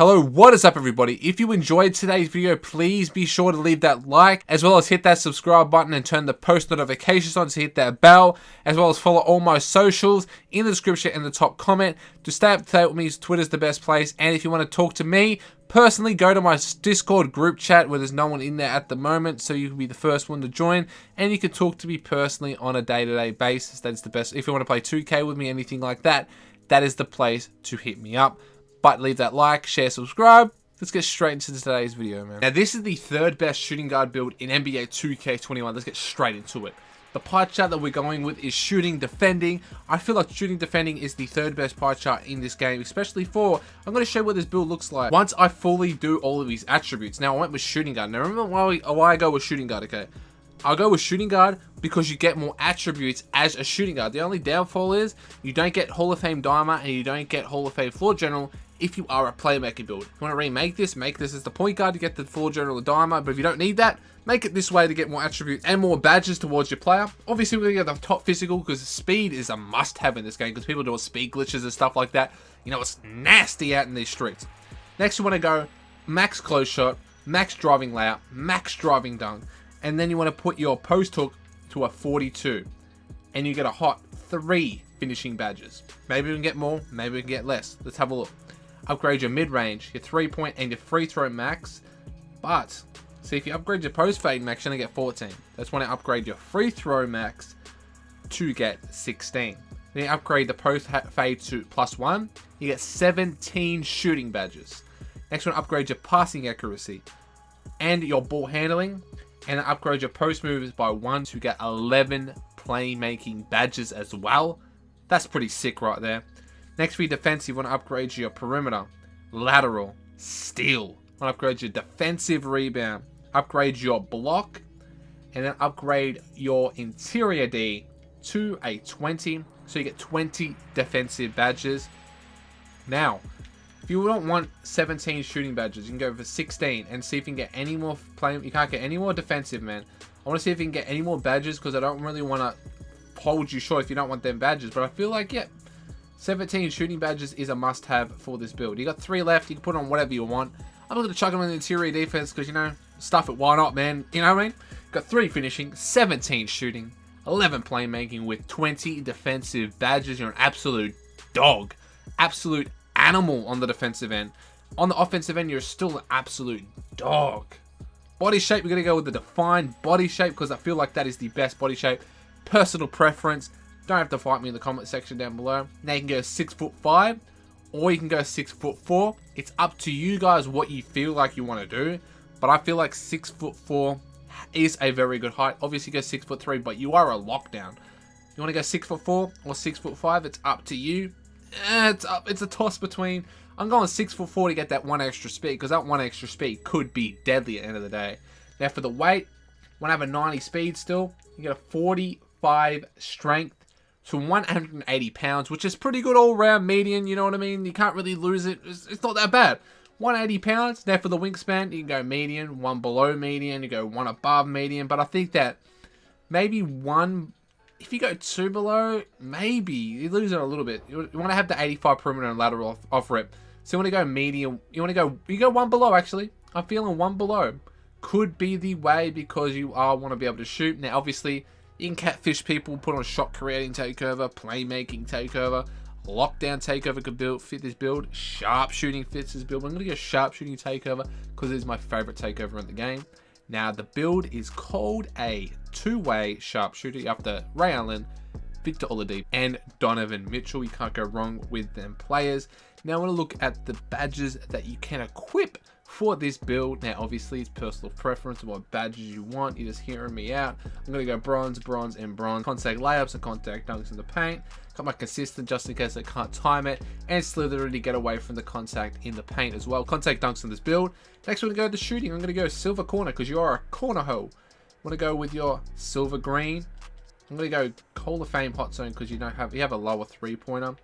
Hello, what is up everybody? If you enjoyed today's video, please be sure to leave that like, as well as hit that subscribe button and turn the post notifications on to hit that bell, as well as follow all my socials in the description and the top comment. To stay up to date with me, Twitter's the best place, and if you want to talk to me personally, go to my Discord group chat where there's no one in there at the moment, so you can be the first one to join, and you can talk to me personally on a day-to-day basis. That's the best. If you want to play 2K with me, anything like that, that is the place to hit me up. But leave that like, share, subscribe. Let's get straight into today's video, man. Now, this is the third best shooting guard build in NBA 2K21. Let's get straight into it. The pie chart that we're going with is shooting, defending. I feel like shooting, defending is the third best pie chart in this game, especially for, I'm going to show you what this build looks like once I fully do all of these attributes. Now, I went with shooting guard. Now, remember why I go with shooting guard, okay? I'll go with shooting guard because you get more attributes as a shooting guard. The only downfall is you don't get Hall of Fame Diamond and you don't get Hall of Fame Floor General if you are a playmaker build. If you want to remake this, make this as the point guard to get the Floor General or Diamond, but if you don't need that, make it this way to get more attributes and more badges towards your player. Obviously, we're going to get the top physical because speed is a must-have in this game because people do speed glitches and stuff like that. You know, it's nasty out in these streets. Next, you want to go max close shot, max driving layup, max driving dunk, and then you want to put your post hook to a 42, and you get a hot 3 finishing badges. Maybe we can get more, maybe we can get less. Let's have a look. Upgrade your mid-range, your 3-point, and your free throw max. But see, if you upgrade your post fade max, you're gonna get 14. That's when I upgrade your free throw max to get 16. Then you upgrade the post fade to +1, you get 17 shooting badges. Next one, upgrade your passing accuracy and your ball handling, and then upgrade your post moves by 1 to get 11 playmaking badges as well. That's pretty sick right there. Next, for your defensive, you want to upgrade your perimeter, lateral, steal. You want to upgrade your defensive rebound, upgrade your block, and then upgrade your interior D to a 20. So you get 20 defensive badges. Now, if you don't want 17 shooting badges, you can go for 16 and see if you can get any more you can't get any more defensive, man. I want to see if you can get any more badges because I don't really want to hold you short if you don't want them badges. But I feel like, yeah, 17 shooting badges is a must-have for this build. You got 3 left. You can put on whatever you want. I'm not going to chuck them in the interior defense because, you know, stuff it. Why not, man? You know what I mean? Got 3 finishing, 17 shooting, 11 playmaking with 20 defensive badges. You're an absolute dog. Absolute animal on the defensive end. On the offensive end, you're still an absolute dog. Body shape, we're going to go with the defined body shape because I feel like that is the best body shape. Personal preference. Don't have to fight me in the comment section down below. Now you can go 6'5", or you can go 6'4". It's up to you guys what you feel like you want to do. But I feel like 6'4" is a very good height. Obviously go 6'3", but you are a lockdown. You want to go 6'4" or 6'5"? It's up to you. It's a toss between. I'm going 6'4" to get that 1 extra speed because that 1 extra speed could be deadly at the end of the day. Now for the weight, want to have a 90 speed still. You get a 45 strength to 180 pounds, which is pretty good all-round median, you know what I mean? You can't really lose it. It's not that bad. 180 pounds. Now for the wingspan, you can go median, 1 below median, you go 1 above median, but I think that maybe 1, if you go 2 below, maybe you lose it a little bit. You want to have the 85 perimeter and lateral off rip. So you want to go median, you go 1 below actually. I'm feeling 1 below could be the way because you want to be able to shoot. Now obviously, you can catfish people, put on shot creating takeover, playmaking takeover, lockdown takeover could fit this build, sharpshooting fits this build. I'm going to go sharpshooting takeover because it is my favorite takeover in the game. Now the build is called a 2-way sharpshooter. You have to Ray Allen, Victor Oladipo, and Donovan Mitchell. You can't go wrong with them players. Now I want to look at the badges that you can equip for this build. Now obviously it's personal preference of what badges you want. You're just hearing me out. I'm going to go bronze, bronze, and bronze. Contact layups and contact dunks in the paint. Got my consistent just in case I can't time it. And slither to get away from the contact in the paint as well. Contact dunks in this build. Next we're going to go to shooting. I'm going to go silver corner because you are a corner hoe. I'm going to go with your silver green. I'm going to go Hall of Fame hot zone because you have a lower 3-pointer.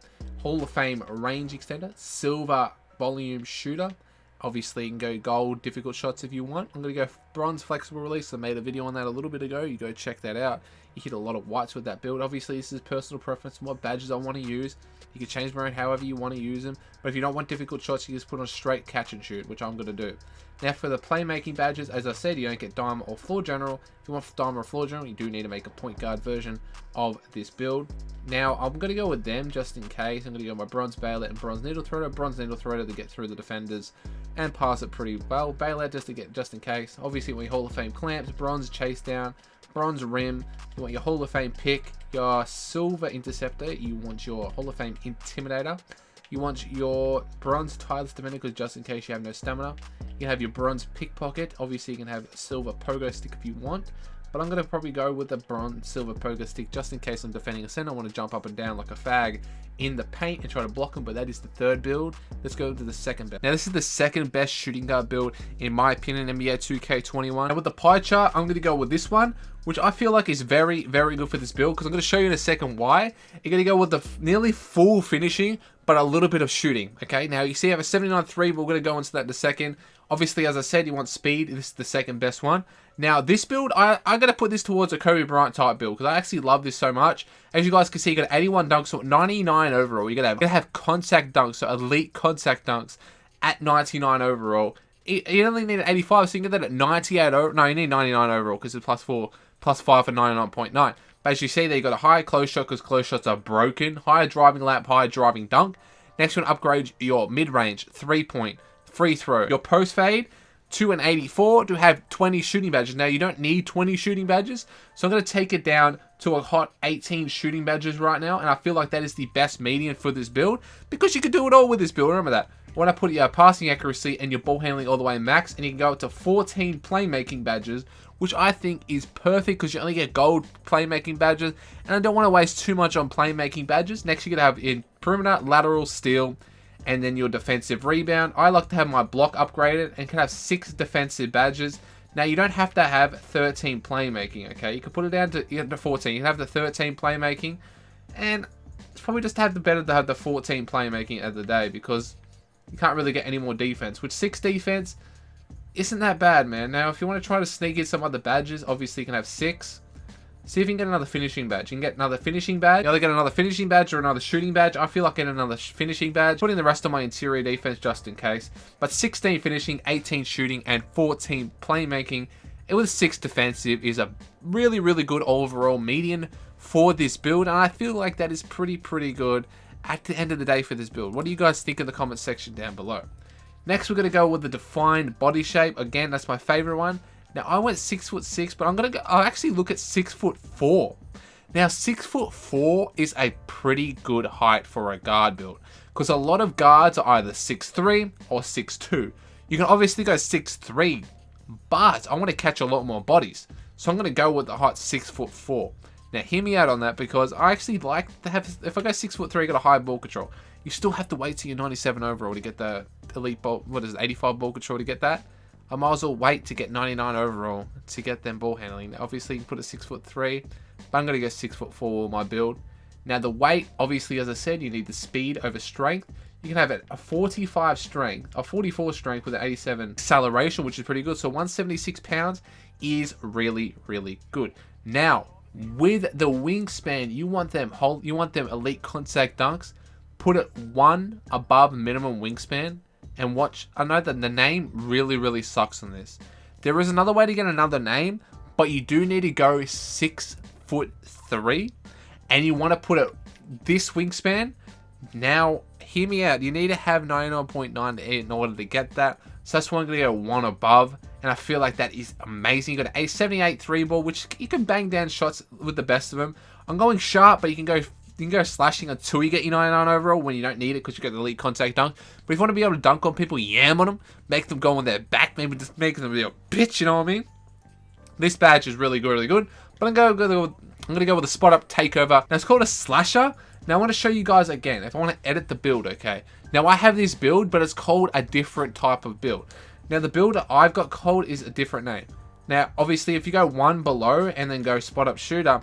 Hall of Fame range extender. Silver volume shooter. Obviously, you can go gold difficult shots if you want. I'm going to go bronze flexible release. I made a video on that a little bit ago. You go check that out. You hit a lot of whites with that build. Obviously, this is personal preference and what badges I want to use. You can change them around however you want to use them. But if you don't want difficult shots, you just put on straight catch and shoot, which I'm going to do. Now, for the playmaking badges, as I said, you don't get Dime or Floor General. If you want Dime or Floor General, you do need to make a point guard version of this build. Now, I'm going to go with them just in case. I'm going to go with my Bronze Bayonet and Bronze Needle Thrower. Bronze Needle Thrower to get through the defenders and pass it pretty well. Bayonet just in case. Obviously, when you Hall of Fame clamps, Bronze Chase Down, Bronze Rim. You want your Hall of Fame pick, your Silver Interceptor. You want your Hall of Fame Intimidator. You want your Bronze Tireless Defender, because just in case you have no stamina. You can have your Bronze Pickpocket. Obviously, you can have Silver Pogo Stick if you want. But I'm going to probably go with the Bronze Silver Pogo Stick just in case I'm defending a center. I want to jump up and down like a fag in the paint and try to block them, but that is the third build. Let's go to the second best. Now, this is the second best shooting guard build, in my opinion, NBA 2K21. And with the pie chart, I'm going to go with this one, which I feel like is very, very good for this build, because I'm going to show you in a second why. You're going to go with the nearly full finishing, but a little bit of shooting. Okay, now you see I have a 79-3, but we're going to go into that in a second. Obviously, as I said, you want speed. This is the second best one. Now, this build, I'm going to put this towards a Kobe Bryant type build, because I actually love this so much. As you guys can see, you got 81 dunks, so 99 overall. You're going to have contact dunks, so elite contact dunks at 99 overall. You only need an 85, so you can get that at 98 overall. No, you need 99 overall, because it's +4, +5 for 99.9. But as you see there, you got a higher close shot, because close shots are broken. Higher driving lap, higher driving dunk. Next one, upgrade your mid-range, 3-point, free throw. Your post fade, to an 84 to have 20 shooting badges. Now, you don't need 20 shooting badges, so I'm going to take it down to a hot 18 shooting badges right now, and I feel like that is the best median for this build, because you can do it all with this build. Remember that. When I put your passing accuracy and your ball handling all the way max, and you can go up to 14 playmaking badges, which I think is perfect, because you only get gold playmaking badges, and I don't want to waste too much on playmaking badges. Next, you're going to have in perimeter, lateral, steal, and then your defensive rebound. I like to have my block upgraded and can have 6 defensive badges. Now, you don't have to have 13 playmaking, okay? You can put it down to 14. You can have the 13 playmaking, and it's probably just better to have the 14 playmaking at the day, because you can't really get any more defense. With 6 defense, isn't that bad, man. Now, if you want to try to sneak in some other badges, obviously you can have 6. See if you can get another finishing badge. You can get another finishing badge. You either get another finishing badge or another shooting badge. I feel like getting another finishing badge. Put in the rest of my interior defense just in case. But 16 finishing, 18 shooting, and 14 playmaking. It was 6 defensive is a really, really good overall median for this build. And I feel like that is pretty good at the end of the day for this build. What do you guys think in the comment section down below? Next, we're going to go with the defined body shape. Again, that's my favorite one. Now, I went 6'6", but I'll actually look at 6'4". Now, 6'4" is a pretty good height for a guard build, because a lot of guards are either 6'3" or 6'2". You can obviously go 6'3", but I want to catch a lot more bodies, so I'm going to go with the height 6'4". Now, hear me out on that, because I actually like to have, if I go 6'3", I got a high ball control. You still have to wait till you're 97 overall to get the elite ball, 85 ball control to get that. I might as well wait to get 99 overall to get them ball handling. Now, obviously, you can put a 6'3", but I'm going to go 6'4" with my build. Now, the weight, obviously, as I said, you need the speed over strength. You can have it a 45 strength, a 44 strength with an 87 acceleration, which is pretty good. So 176 pounds is really, really good. Now, with the wingspan, you want them elite contact dunks. Put it 1 above minimum wingspan. And watch, I know that the name really sucks on this. There is another way to get another name, but you do need to go 6'3", and you want to put it this wingspan. Now, hear me out. You need to have 99.9 in order to get that. So that's why I'm going to go 1 above, and I feel like that is amazing. You got a 78 3-ball, which you can bang down shots with the best of them. I'm going sharp, but you can go slashing until you get your 99 overall when you don't need it, because you get the elite contact dunk. But if you want to be able to dunk on people, yam on them, make them go on their back, maybe just make them be a bitch, you know what I mean? This badge is really good. But I'm going to go with a spot up takeover. Now, it's called a slasher. Now, I want to show you guys again, if I want to edit the build, okay? Now, I have this build, but it's called a different type of build. Now, the build that I've got called is a different name. Now, obviously, if you go 1 below and then go spot up shooter,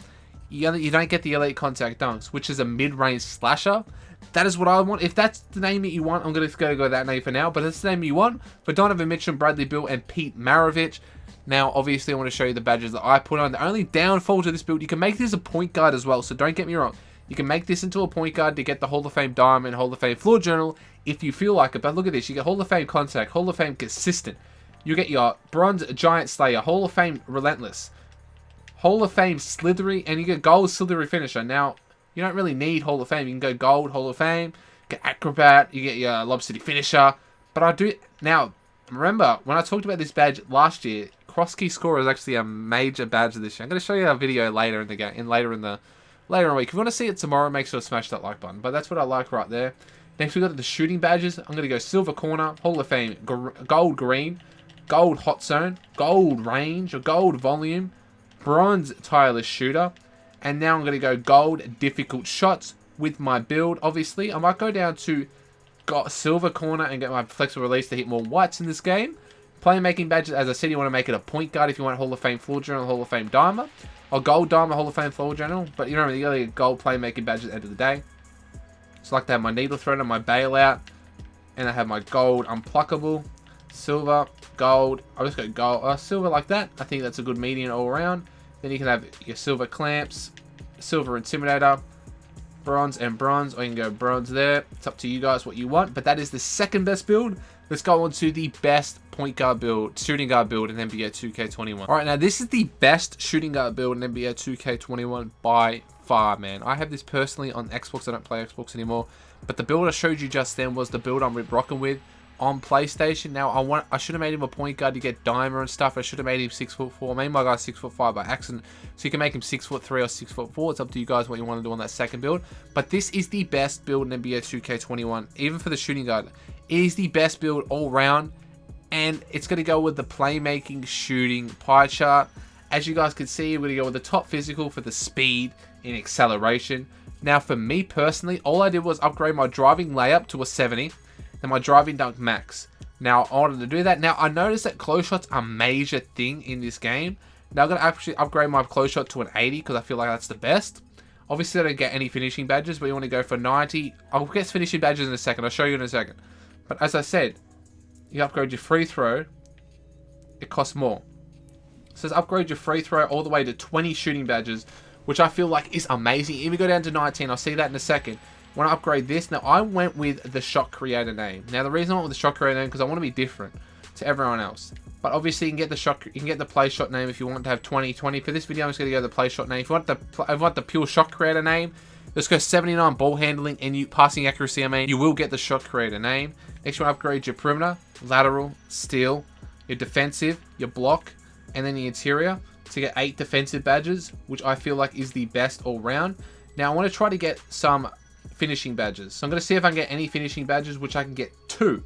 you don't get the elite contact dunks, which is a mid-range slasher. that is what I want. If that's the name that you want, I'm going to go that name for now. But that's the name you want for Donovan Mitchell, Bradley Beal, and Pete Maravich. Now, obviously, I want to show you the badges that I put on. The only downfall to this build, you can make this a point guard as well. So don't get me wrong. You can make this into a point guard to get the Hall of Fame Diamond, Hall of Fame Floor Journal, if you feel like it. But look at this. You get Hall of Fame Contact, Hall of Fame Consistent. You get your Bronze Giant Slayer, Hall of Fame Relentless, Hall of Fame Slithery, and you get Gold Slithery Finisher. Now, you don't really need Hall of Fame. You can go Gold, Hall of Fame, get Acrobat, you get your Lob City Finisher. But I do... Now, remember, when I talked about this badge last year, Cross Key Scorer is actually a major badge of this year. I'm going to show you a video later in the game, later in the week. If you want to see it tomorrow, make sure to smash that like button. But that's what I like right there. Next, we've got the shooting badges. I'm going to go Silver Corner, Hall of Fame, Gold Green, Gold Hot Zone, Gold Range, or Gold Volume, Bronze Tireless Shooter, and now I'm going to go Gold Difficult Shots with my build. Obviously, I might go down to Silver Corner and get my Flexible Release to hit more whites in this game. Playmaking badges, as I said, you want to make it a point guard if you want Hall of Fame Floor Journal, Hall of Fame Diamond, or Gold Diamond, Hall of Fame Floor Journal. But you know, you got to get Gold Playmaking badges at the end of the day. So I like to have my Needle Thread and my Bailout, and I have my Gold Unpluckable, Silver, Gold. I'll just go Gold, Silver like that. I think that's a good median all around. Then you can have your Silver Clamps, Silver Intimidator, Bronze and Bronze, or you can go Bronze there. It's up to you guys what you want, but that is the second best build. Let's go on to the best point guard build, shooting guard build in NBA 2K21. All right, now this is the best shooting guard build in NBA 2K21 by far, man. I have this personally on Xbox. I don't play Xbox anymore, but the build I showed you just then was the build I'm rocking with on PlayStation. Now I should have made him a point guard to get Dimer and stuff. I should have made him 6'4". Made my guy 6'5" by accident, so you can make him 6'3" or 6'4". It's up to you guys what you want to do on that second build. But this is the best build in NBA 2K21, even for the shooting guard. It is the best build all round, and it's going to go with the playmaking shooting pie chart. As you guys can see, we're going to go with the top physical for the speed and acceleration. Now, for me personally, all I did was upgrade my driving layup to a 70. And my driving dunk max. Now, I wanted to do that. Now, I noticed that close shots are a major thing in this game. Now, I'm going to actually upgrade my close shot to an 80 because I feel like that's the best. Obviously, I don't get any finishing badges, but you want to go for 90. I'll get finishing badges in a second. I'll show you in a second. But as I said, you upgrade your free throw, it costs more. It says upgrade your free throw all the way to 20 shooting badges, which I feel like is amazing. Even go down to 19. I'll see that in a second. When I upgrade this, now I went with the shot creator name. Now the reason I went with the shot creator name because I want to be different to everyone else. But obviously you can get the play shot name if you want to have 20. For this video, I'm just going to go the play shot name. If you want the pure shot creator name, let's go 79 ball handling and you passing accuracy. I mean, you will get the shot creator name. Next, you want to upgrade your perimeter, lateral, steal, your defensive, your block, and then the interior to get 8 defensive badges, which I feel like is the best all round. Now I want to try to get some finishing badges. So I'm going to see if I can get any finishing badges, which I can get 2.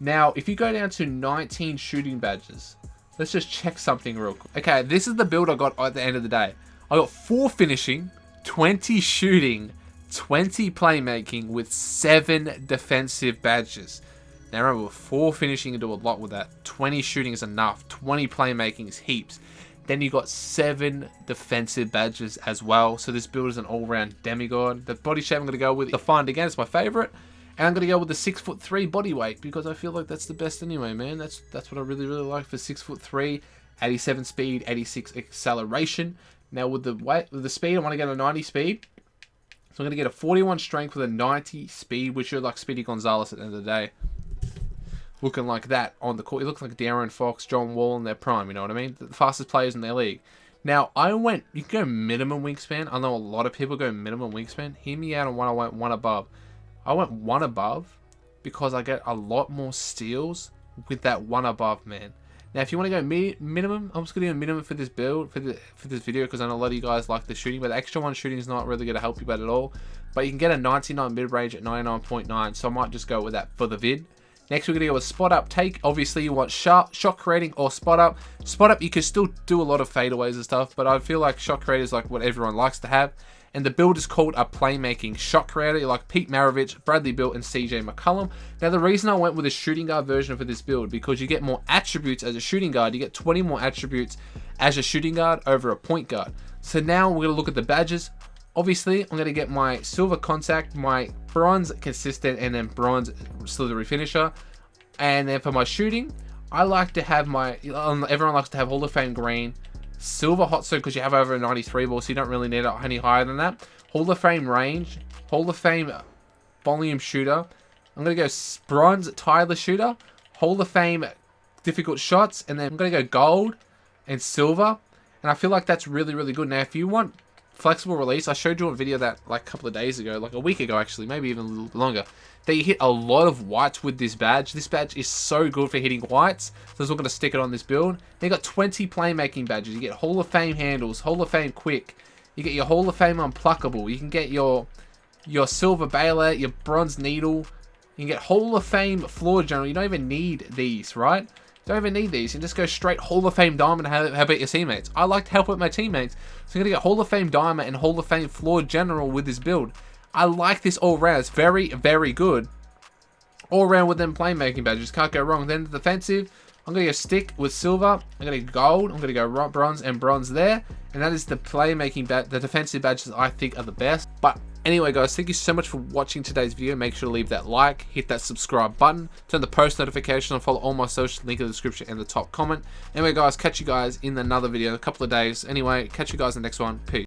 Now, if you go down to 19 shooting badges, let's just check something real quick. Okay, this is the build I got at the end of the day. I got 4 finishing, 20 shooting, 20 playmaking with 7 defensive badges. Now remember, with 4 finishing, you do a lot with that. 20 shooting is enough. 20 playmaking is heaps. Then you got 7 defensive badges as well. So this build is an all-round demigod. The body shape I'm going to go with, the Find Again, it's my favorite. And I'm going to go with the 6'3" body weight because I feel like that's the best anyway, man. That's what I really like for 6'3", 87 speed, 86 acceleration. Now with the speed, I want to get a 90 speed. So I'm going to get a 41 strength with a 90 speed, which you're like Speedy Gonzalez at the end of the day. Looking like that on the court. He looks like De'Aaron Fox, John Wall in their prime, you know what I mean? The fastest players in their league. Now, you can go minimum wingspan. I know a lot of people go minimum wingspan. Hear me out on when I went 1 above. I went 1 above because I get a lot more steals with that 1 above, man. Now, if you want to go minimum, I'm just going to go minimum for this build, for this video, because I know a lot of you guys like the shooting, but the extra 1 shooting is not really going to help you at all. But you can get a 99 mid-range at 99.9, so I might just go with that for the vid. Next, we're going to go with spot up take. Obviously, you want shot creating or spot up. Spot up, you can still do a lot of fadeaways and stuff, but I feel like shot creator is like what everyone likes to have. And the build is called a playmaking shot creator. You like Pete Maravich, Bradley Beal, and CJ McCollum. Now, the reason I went with a shooting guard version for this build, because you get more attributes as a shooting guard. You get 20 more attributes as a shooting guard over a point guard. So now we're going to look at the badges. Obviously, I'm going to get my silver contact, my bronze consistent, and then bronze slithery finisher. And then for my shooting, I like to have my, everyone likes to have Hall of Fame green, silver hot soak because you have over a 93 ball, so you don't really need it any higher than that. Hall of Fame range, Hall of Fame volume shooter. I'm going to go bronze tireless shooter, Hall of Fame difficult shots, and then I'm going to go gold and silver. And I feel like that's really, really good. Now, if you want flexible release, I showed you a video that like a couple of days ago, like a week ago actually, maybe even a little longer, that you hit a lot of whites with this badge. This badge is so good for hitting whites, so we're going to stick it on this build. Then you got 20 playmaking badges. You get Hall of Fame handles, Hall of Fame quick, you get your Hall of Fame unpluckable, you can get your silver baler, your bronze needle, you can get Hall of Fame floor general. You don't even need these, right? Don't even need these. You can just go straight Hall of Fame Diamond and help out your teammates. I like to help out my teammates. So I'm going to get Hall of Fame Diamond and Hall of Fame Floor General with this build. I like this all round. It's very, very good. All around with them playmaking badges. Can't go wrong. Then the defensive, I'm going to go stick with silver. I'm going to go gold. I'm going to go bronze and bronze there. And that is the playmaking badge, the defensive badges I think are the best. But anyway, guys, thank you so much for watching today's video. Make sure to leave that like, hit that subscribe button, turn the post notification on, follow all my socials, link in the description and the top comment. Anyway, guys, catch you guys in another video in a couple of days. Anyway, catch you guys in the next one. Peace.